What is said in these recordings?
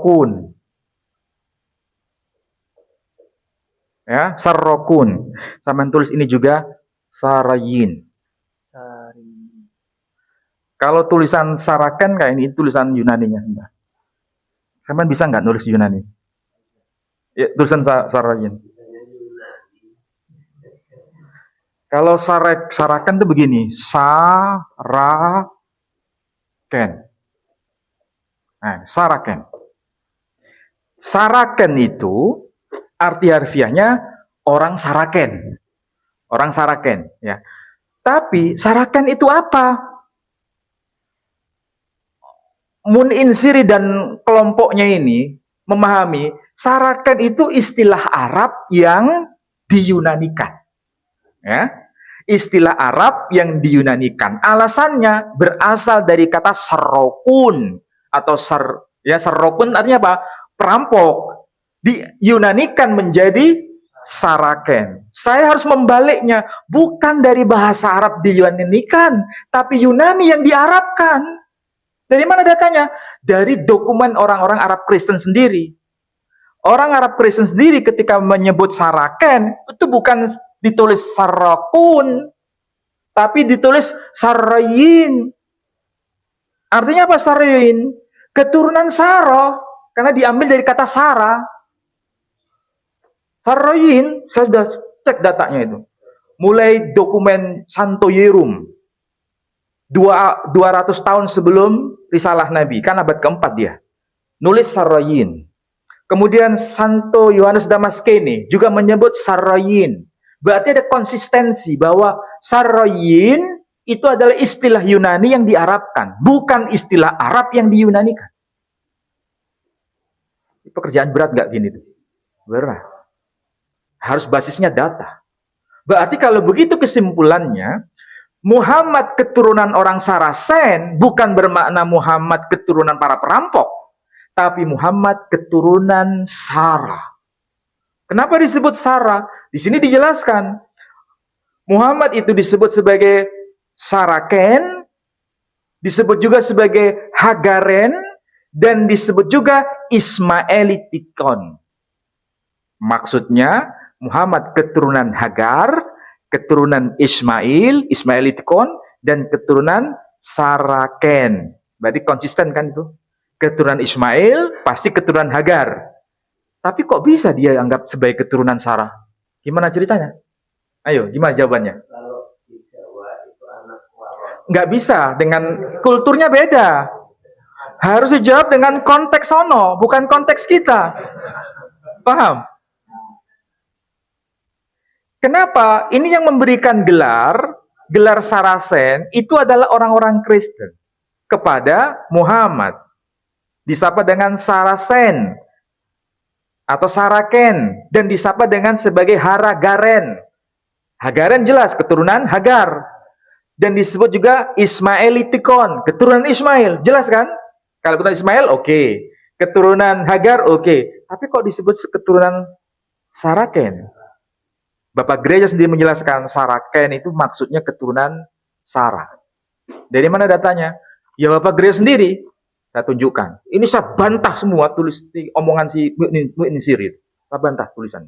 sarrokun. Ya, sarrokun. Sama tulis ini juga sarayin. Kalau tulisan saraken kayak ini tulisan Yunaninya. Sama bisa nggak nulis Yunani? Ya, tulisan sarayin. Kalau saraken itu begini, saraken. Nah, saraken. Saraken itu arti harfiahnya orang Saraken. Orang Saraken, ya. Tapi Saraken itu apa? Muninsiri dan kelompoknya ini memahami Saraken itu istilah Arab yang diyunanikan. Ya. Istilah Arab yang diyunanikan. Alasannya berasal dari kata sarrokun atau sarrokun artinya apa? Perampok. Diyunanikan menjadi Saraken. Saya harus membaliknya, bukan dari bahasa Arab diyunanikan, tapi Yunani yang diarabkan. Dari mana datanya? Dari dokumen orang-orang Arab Kristen sendiri. Orang Arab Kristen sendiri ketika menyebut Saraken, itu bukan ditulis Sarakun, tapi ditulis Sarayin. Artinya apa Sarayin? Keturunan Sarah, karena diambil dari kata Sarah. Sarayin, saya sudah cek datanya itu. Mulai dokumen Santo Yerum, 200 tahun sebelum risalah Nabi, kan abad keempat dia. Nulis Sarayin. Kemudian Santo Yohanes Damaskene juga menyebut Sarayin. Berarti ada konsistensi bahwa Sarayin itu adalah istilah Yunani yang diarabkan, bukan istilah Arab yang diyunanikan. Pekerjaan berat nggak gini tuh? Berat. Harus basisnya data. Berarti kalau begitu kesimpulannya, Muhammad keturunan orang Sarasen bukan bermakna Muhammad keturunan para perampok, tapi Muhammad keturunan Sarah. Kenapa disebut Sarah? Di sini dijelaskan. Muhammad itu disebut sebagai Saraken, disebut juga sebagai Hagaren, dan disebut juga Ismaelitikon. Maksudnya, Muhammad keturunan Hagar, keturunan Ismail, Ismaelitikon, dan keturunan Saraken. Berarti konsisten kan itu? Keturunan Ismail, pasti keturunan Hagar. Tapi kok bisa dia anggap sebagai keturunan Sarah? Gimana ceritanya? Ayo, gimana jawabannya? Kalau di Jawa itu anak waron. Nggak bisa, dengan kulturnya beda. Harus dijawab dengan konteks sono, bukan konteks kita. Paham? Kenapa? Ini yang memberikan gelar Sarasen, itu adalah orang-orang Kristen kepada Muhammad. Disapa dengan Sarasen atau Saraken, dan disapa dengan sebagai Haragaren. Hagaren jelas keturunan Hagar, dan disebut juga Ismaelitikon, keturunan Ismail, jelas kan? Kalau keturunan Ismail oke, keturunan Hagar oke, tapi kok disebut keturunan Saraken? Bapak gereja sendiri menjelaskan Saraken itu maksudnya keturunan Sarah. Dari mana datanya? Ya Bapak gereja sendiri. Saya tunjukkan. Ini saya bantah semua tulis omongan si Mu'in Sirir. Saya bantah tulisan.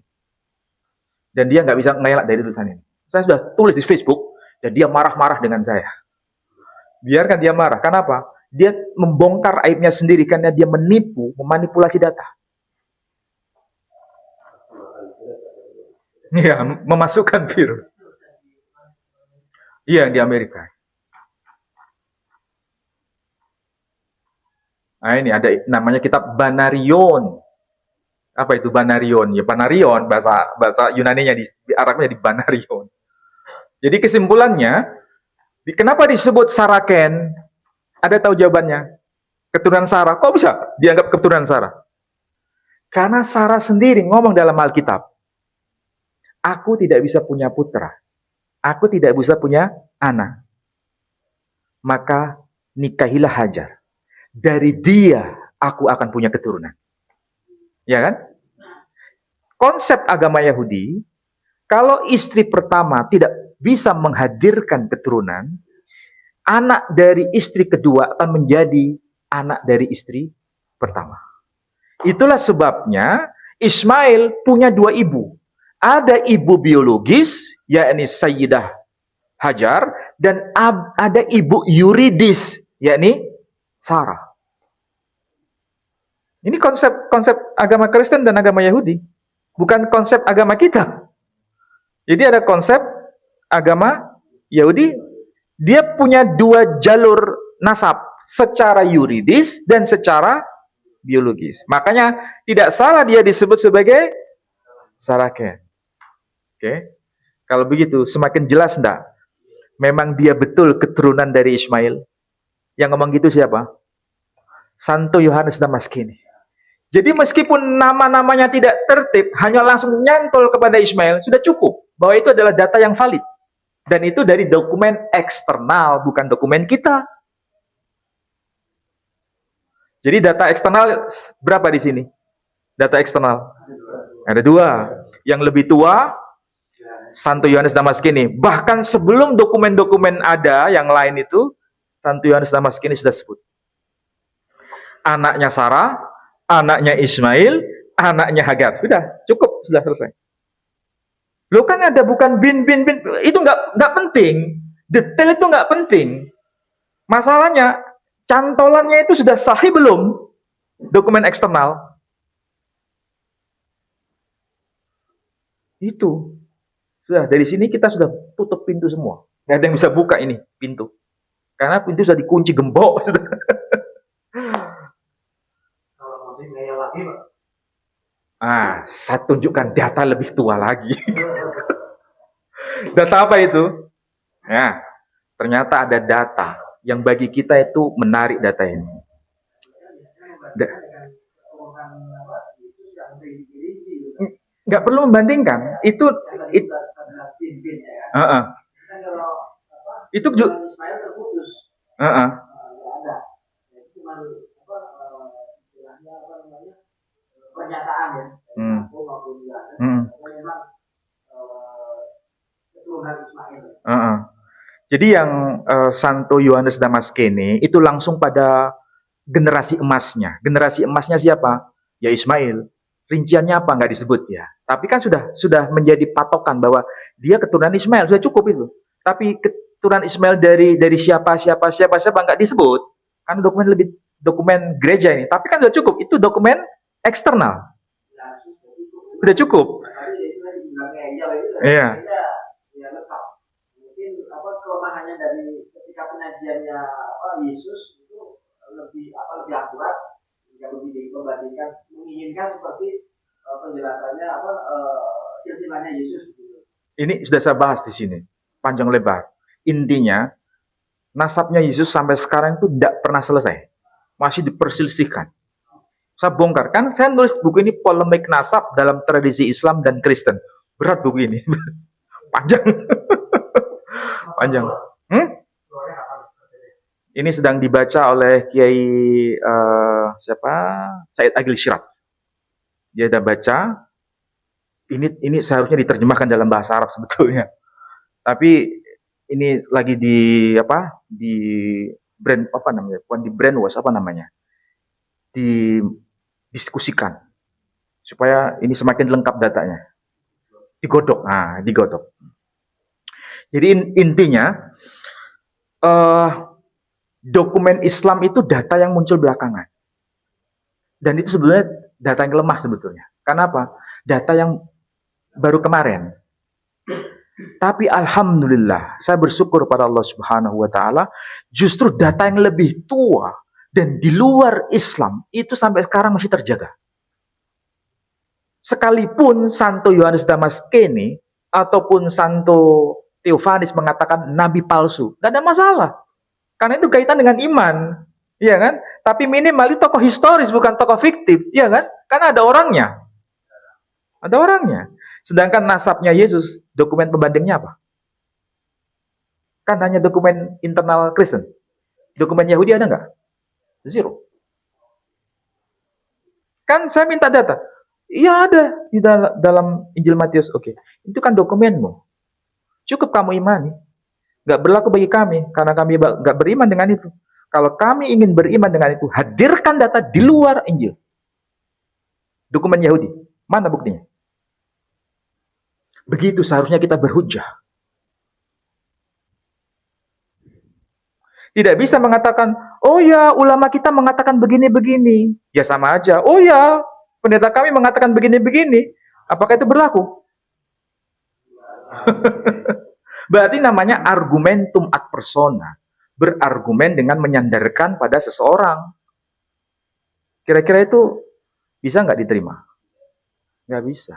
Dan dia nggak bisa ngelak dari tulisan ini. Saya sudah tulis di Facebook, dan dia marah-marah dengan saya. Biarkan dia marah. Kenapa? Dia membongkar aibnya sendiri karena dia menipu, memanipulasi data. Iya, memasukkan virus. Iya, di Amerika. Nah ini ada namanya kitab Banarion. Apa itu Banarion? Ya Banarion, bahasa Yunaninya di Arabnya di Banarion. Jadi kesimpulannya, kenapa disebut Saraken? Ada tahu jawabannya? Keturunan Sarah. Kok bisa dianggap keturunan Sarah? Karena Sarah sendiri ngomong dalam Alkitab, aku tidak bisa punya putra, aku tidak bisa punya anak, maka nikahilah Hajar. Dari dia aku akan punya keturunan. Ya kan? Konsep agama Yahudi, kalau istri pertama tidak bisa menghadirkan keturunan, anak dari istri kedua akan menjadi anak dari istri pertama. Itulah sebabnya Ismail punya dua ibu. Ada ibu biologis, yakni Sayyidah Hajar, dan ada ibu yuridis, yakni Sarah. Ini konsep agama Kristen dan agama Yahudi, bukan konsep agama kita. Jadi ada konsep agama Yahudi, dia punya dua jalur nasab, secara yuridis dan secara biologis. Makanya tidak salah dia disebut sebagai Saraken. Oke. Kalau begitu semakin jelas enggak? Memang dia betul keturunan dari Ismail. Yang ngomong gitu siapa? Santo Yohanes Damaskini. Jadi meskipun nama-namanya tidak tertib, hanya langsung nyantol kepada Ismail, sudah cukup bahwa itu adalah data yang valid. Dan itu dari dokumen eksternal, bukan dokumen kita. Jadi data eksternal berapa di sini? Data eksternal ada dua. Yang lebih tua Santo Yohanes Damaskini. Bahkan sebelum dokumen-dokumen ada yang lain itu, Santo Yohanes Damaskini sudah sebut. Anaknya Sarah, anaknya Ismail, anaknya Hagar. Sudah, cukup, sudah selesai. Lo kan ada bukan bin, itu nggak penting. Detail itu nggak penting. Masalahnya, cantolannya itu sudah sahih belum? Dokumen eksternal. Itu. Sudah, dari sini kita sudah tutup pintu semua. Nggak ada yang bisa buka ini, pintu. Karena pintu sudah dikunci gembok. Kalau masih ngeyel lagi, Pak. Saya tunjukkan data lebih tua lagi. Data apa itu? Ya, ternyata ada data yang bagi kita itu menarik data ini. Nggak perlu membandingkan. Itu juga. Pernyataan ya. Jadi yang Santo Yohanes Damaskini itu langsung pada generasi emasnya. Generasi emasnya siapa? Ya Ismail. Rinciannya apa nggak disebut ya. Tapi kan sudah menjadi patokan bahwa dia keturunan Ismail, sudah cukup itu. Tapi keturunan Ismail dari siapa nggak disebut. Kan dokumen gereja ini. Tapi kan sudah cukup. Itu dokumen eksternal. Sudah cukup. Iya. Mungkin kelemahannya dari ketika penyajiannya Yesus itu lebih akurat, lebih dibandingkan menginginkan seperti penjelasannya silsilahnya Yesus gitu. Ini sudah saya bahas di sini panjang lebar. Intinya nasabnya Yesus sampai sekarang itu tidak pernah selesai, masih diperselisihkan. Saya bongkar, kan saya nulis buku ini polemik nasab dalam tradisi Islam dan Kristen. Berat buku ini, panjang, panjang. Ini sedang dibaca oleh Kiai Said Agil Syirab. Dia sudah baca. Ini seharusnya diterjemahkan dalam bahasa Arab sebetulnya. Tapi ini lagi di brainwash didiskusikan supaya ini semakin lengkap datanya. Digodok. Jadi intinya dokumen Islam itu data yang muncul belakangan. Dan itu sebenarnya data yang lemah sebetulnya. Karena apa? Data yang baru kemarin. Tapi alhamdulillah, saya bersyukur pada Allah Subhanahu wa taala, justru data yang lebih tua dan di luar Islam itu sampai sekarang masih terjaga. Sekalipun Santo Yohanes Damaskini ataupun Santo Theophanes mengatakan nabi palsu, tidak ada masalah. Karena itu kaitan dengan iman, iya kan? Tapi minimal itu tokoh historis bukan tokoh fiktif, iya kan? Karena ada orangnya. Ada orangnya. Sedangkan nasabnya Yesus, dokumen pembandingnya apa? Kan hanya dokumen internal Kristen. Dokumen Yahudi ada nggak? Zero. Kan saya minta data. Iya ada di dalam Injil Matius. Oke. Itu kan dokumenmu. Cukup kamu imani. Nggak berlaku bagi kami, karena kami nggak beriman dengan itu. Kalau kami ingin beriman dengan itu, hadirkan data di luar Injil. Dokumen Yahudi. Mana buktinya? Begitu seharusnya kita berhujjah. Tidak bisa mengatakan, oh ya ulama kita mengatakan begini-begini. Ya sama aja. Oh ya pendeta kami mengatakan begini-begini. Apakah itu berlaku? Berarti namanya argumentum ad persona. Berargumen dengan menyandarkan pada seseorang. Kira-kira itu bisa nggak diterima? Nggak bisa.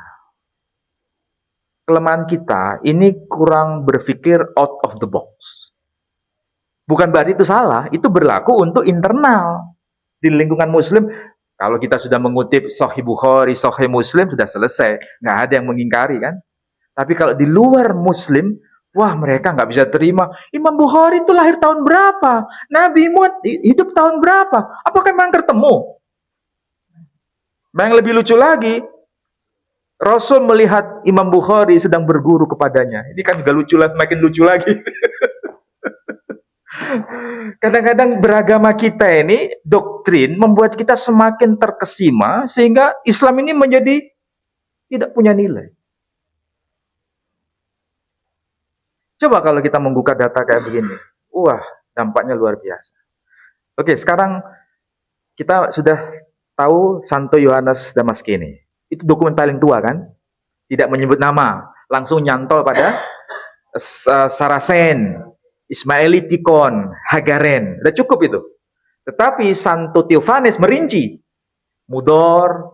Kelemahan kita ini kurang berpikir out of the box. Bukan berarti itu salah, itu berlaku untuk internal. Di lingkungan Muslim, kalau kita sudah mengutip Sahih Bukhari, Sahih Muslim, sudah selesai. Nggak ada yang mengingkari kan. Tapi kalau di luar Muslim, wah mereka nggak bisa terima. Imam Bukhari itu lahir tahun berapa? Nabi Muhammad hidup tahun berapa? Apakah memang ketemu? Yang lebih lucu lagi, Rasul melihat Imam Bukhari sedang berguru kepadanya. Ini kan juga lucu lah, makin lucu lagi. Kadang-kadang beragama kita ini, doktrin membuat kita semakin terkesima, sehingga Islam ini menjadi tidak punya nilai. Coba kalau kita membuka data kayak begini, wah dampaknya luar biasa. Oke, sekarang kita sudah tahu Santo Yohanes Damaskene. Itu dokumen paling tua kan? Tidak menyebut nama, langsung nyantol pada Saracen, Ismailitikon, Hagaren. Udah cukup itu. Tetapi Santo Theophanes merinci. Mudor,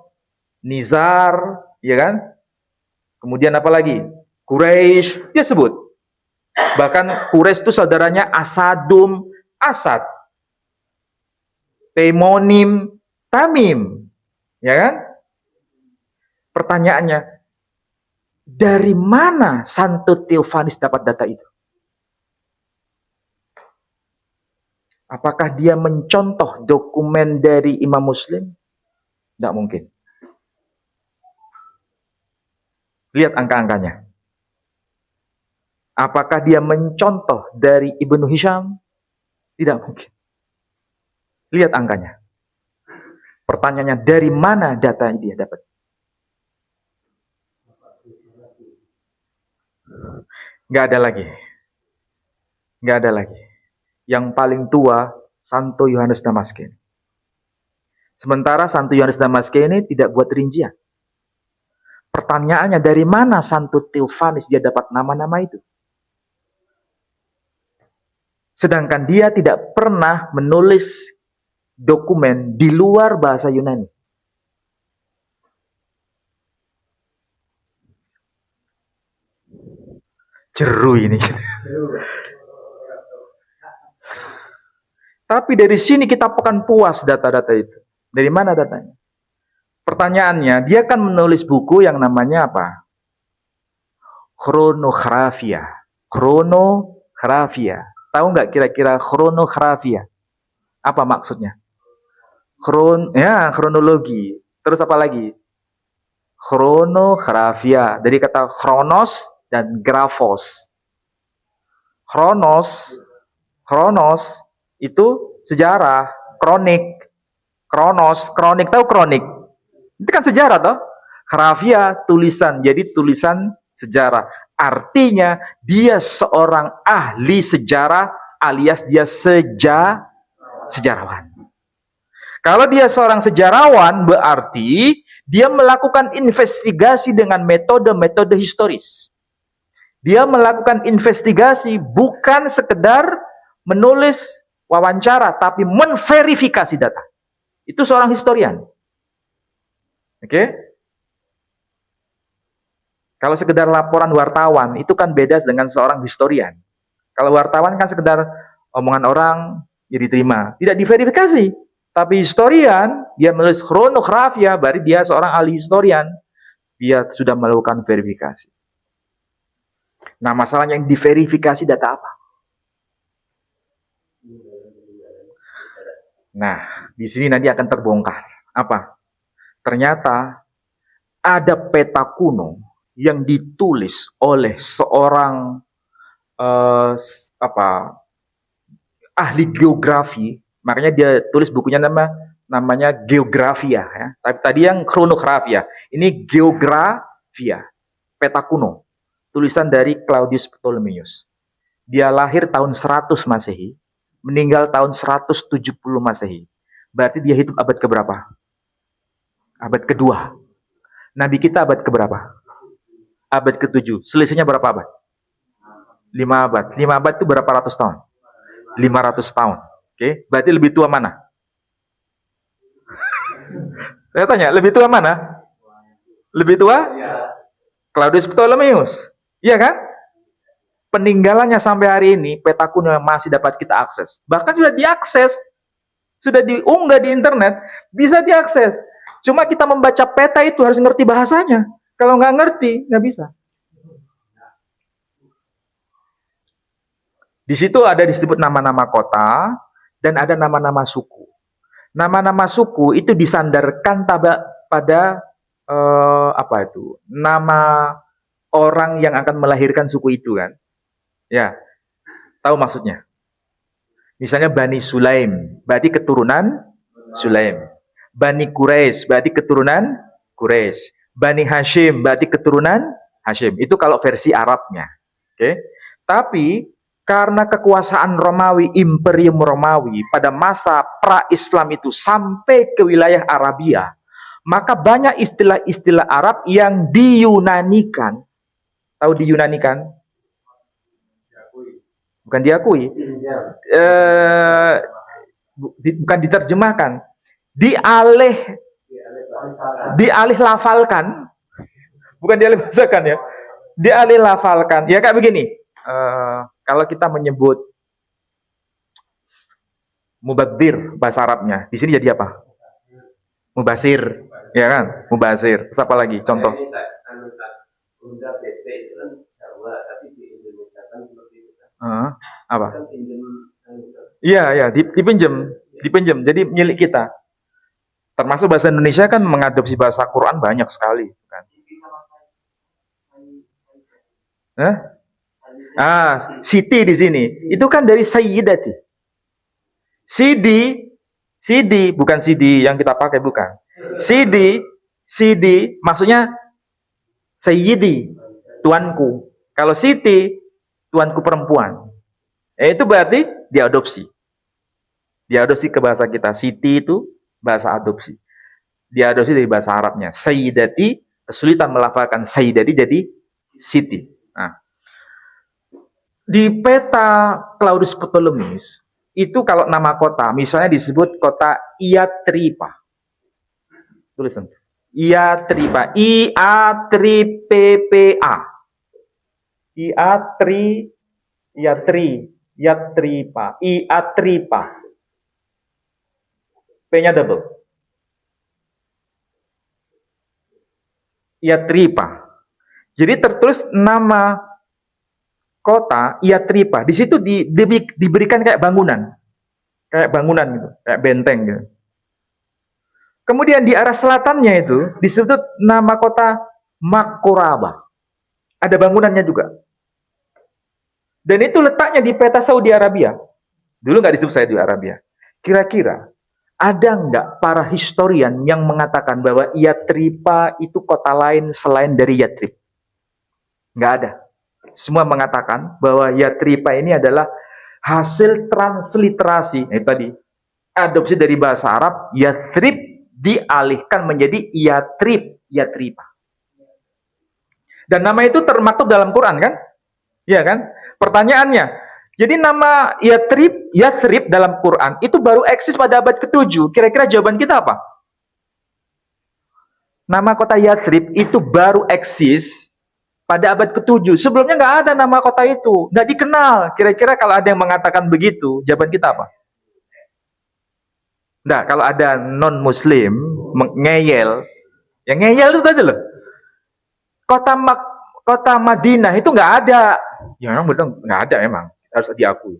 Nizar, ya kan? Kemudian apa lagi? Quraisy, dia sebut. Bahkan Quraisy itu saudaranya Asadum, Asad. Temonim, Tamim. Ya kan? Pertanyaannya, dari mana Santo Theophanes dapat data itu? Apakah dia mencontoh dokumen dari Imam Muslim? Tidak mungkin. Lihat angka-angkanya. Apakah dia mencontoh dari Ibnu Hisham? Tidak mungkin. Lihat angkanya. Pertanyaannya, dari mana data dia dapat? Nggak ada lagi. Nggak ada lagi. Yang paling tua, Santo Yohanes Damaskene. Sementara Santo Yohanes Damaskene tidak buat rincian. Pertanyaannya, dari mana Santo Theophanes dia dapat nama-nama itu? Sedangkan dia tidak pernah menulis dokumen di luar bahasa Yunani. Jeru ini. Tapi dari sini kita akan puas data-data itu. Dari mana datanya? Pertanyaannya, dia kan menulis buku yang namanya apa? Chronografia. Chronografia. Tahu nggak kira-kira chronografia? Apa maksudnya? Kronologi. Terus apa lagi? Chronografia. Dari kata chronos dan graphos. Chronos itu sejarah, kronik. Kronik tahu kronik? Itu kan sejarah toh? Grafia tulisan, jadi tulisan sejarah. Artinya dia seorang ahli sejarah alias dia sejarawan. Kalau dia seorang sejarawan berarti dia melakukan investigasi dengan metode-metode historis. Dia melakukan investigasi bukan sekedar menulis wawancara, tapi menverifikasi data. Itu seorang historian. Oke? Kalau sekedar laporan wartawan, itu kan beda dengan seorang historian. Kalau wartawan kan sekedar omongan orang, ya diterima. Tidak diverifikasi. Tapi historian, dia menulis chronografia, berarti dia seorang ahli historian. Dia sudah melakukan verifikasi. Nah, masalahnya yang diverifikasi data apa? Nah, di sini nanti akan terbongkar. Apa? Ternyata ada peta kuno yang ditulis oleh seorang ahli geografi. Makanya dia tulis bukunya nama namanya geografia ya. Tapi tadi yang kronografia, ini geografia, peta kuno. Tulisan dari Claudius Ptolemaeus. Dia lahir tahun 100 Masehi, meninggal tahun 170 Masehi. Berarti dia hidup abad keberapa? Abad kedua. Nabi kita abad keberapa? Abad ke-7. Selisihnya berapa abad? 5 abad. 5 abad itu berapa ratus tahun? 500 tahun. Oke, berarti lebih tua mana? Saya tanya, lebih tua mana? Lebih tua? Claudius Ptolemaeus. Iya kan? Peninggalannya sampai hari ini, peta kuno masih dapat kita akses. Bahkan sudah diakses. Sudah diunggah di internet, bisa diakses. Cuma kita membaca peta itu harus ngerti bahasanya. Kalau nggak ngerti, nggak bisa. Di situ ada disebut nama-nama kota dan ada nama-nama suku. Nama-nama suku itu disandarkan pada apa itu? Nama orang yang akan melahirkan suku itu kan? Ya, tahu maksudnya? Misalnya Bani Sulaim, berarti keturunan Sulaim. Bani Quraisy, berarti keturunan Quraisy. Bani Hashim, berarti keturunan Hashim. Itu kalau versi Arabnya. Oke. Tapi karena kekuasaan Romawi, Imperium Romawi pada masa pra-Islam itu sampai ke wilayah Arabia, maka banyak istilah-istilah Arab yang diyunanikan. Tahu diyunanikan? Bukan diakui. Bukan diterjemahkan. Dialih lafalkan. Bukan dialih bahasakan ya. Dialih lafalkan. Ya kayak begini. Kalau kita menyebut mubadzir bahasa Arabnya, di sini jadi apa? Mubasir, ya kan? Mubasir. Terus apa lagi? Contoh. Apa? Iya, dipinjam. Jadi milik kita. Termasuk bahasa Indonesia kan mengadopsi bahasa Quran banyak sekali, kan? Siti di sini. Itu kan dari Sayyidati. CD, bukan CD yang kita pakai, bukan. CD, maksudnya Sayyidi, tuanku. Kalau Siti, tuanku perempuan. Itu berarti diadopsi. Diadopsi ke bahasa kita. Siti itu bahasa adopsi. Diadopsi dari bahasa Arabnya. Sayyidati, kesulitan melafalkan Sayyidati jadi Siti. Nah, di peta Claudius Ptolemaeus, itu kalau nama kota, misalnya disebut kota Iatripa. Tulisan. Iatripa. I-A-Tri-P-P-A. Iatripa. P-nya double. Iatripa. Jadi tertulis nama kota Iatripa. Di situ diberikan kayak bangunan gitu, kayak benteng gitu. Kemudian di arah selatannya itu disebut nama kota Makoraba. Ada bangunannya juga. Dan itu letaknya di peta Saudi Arabia. Dulu nggak disebut Saudi Arabia. Kira-kira ada nggak para historian yang mengatakan bahwa Iatripa itu kota lain selain dari Yatrib? Nggak ada. Semua mengatakan bahwa Iatripa ini adalah hasil transliterasi. Tadi adopsi dari bahasa Arab, Yatrib dialihkan menjadi Iatripa. Dan nama itu termaktub dalam Quran kan? Iya kan? Pertanyaannya, jadi nama Yathrib dalam Quran itu baru eksis pada abad ke-7. Kira-kira jawaban kita apa? Nama kota Yathrib itu baru eksis pada abad ke-7. Sebelumnya nggak ada nama kota itu. Nggak dikenal. Kira-kira kalau ada yang mengatakan begitu, jawaban kita apa? Nggak, kalau ada non-muslim ngeyel, yang ngeyel itu tadi loh. Kota Madinah itu nggak ada. Ya memang betul nggak ada, memang harus diakui.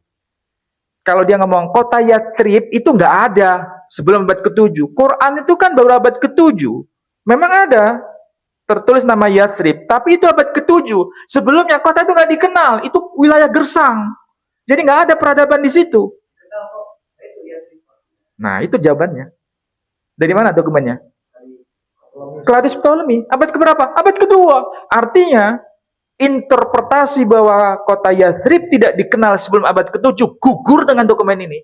Kalau dia ngomong kota Yathrib itu nggak ada sebelum abad ke-7. Quran itu kan baru abad ke-7. Memang ada tertulis nama Yathrib, tapi itu abad ke-7. Sebelumnya kota itu nggak dikenal, itu wilayah gersang. Jadi nggak ada peradaban di situ. Nah itu jawabannya. Dari mana dokumennya? dari Claudius Ptolemy. Abad keberapa? Abad kedua. Artinya, interpretasi bahwa kota Yathrib tidak dikenal sebelum abad ke-7 gugur dengan dokumen ini.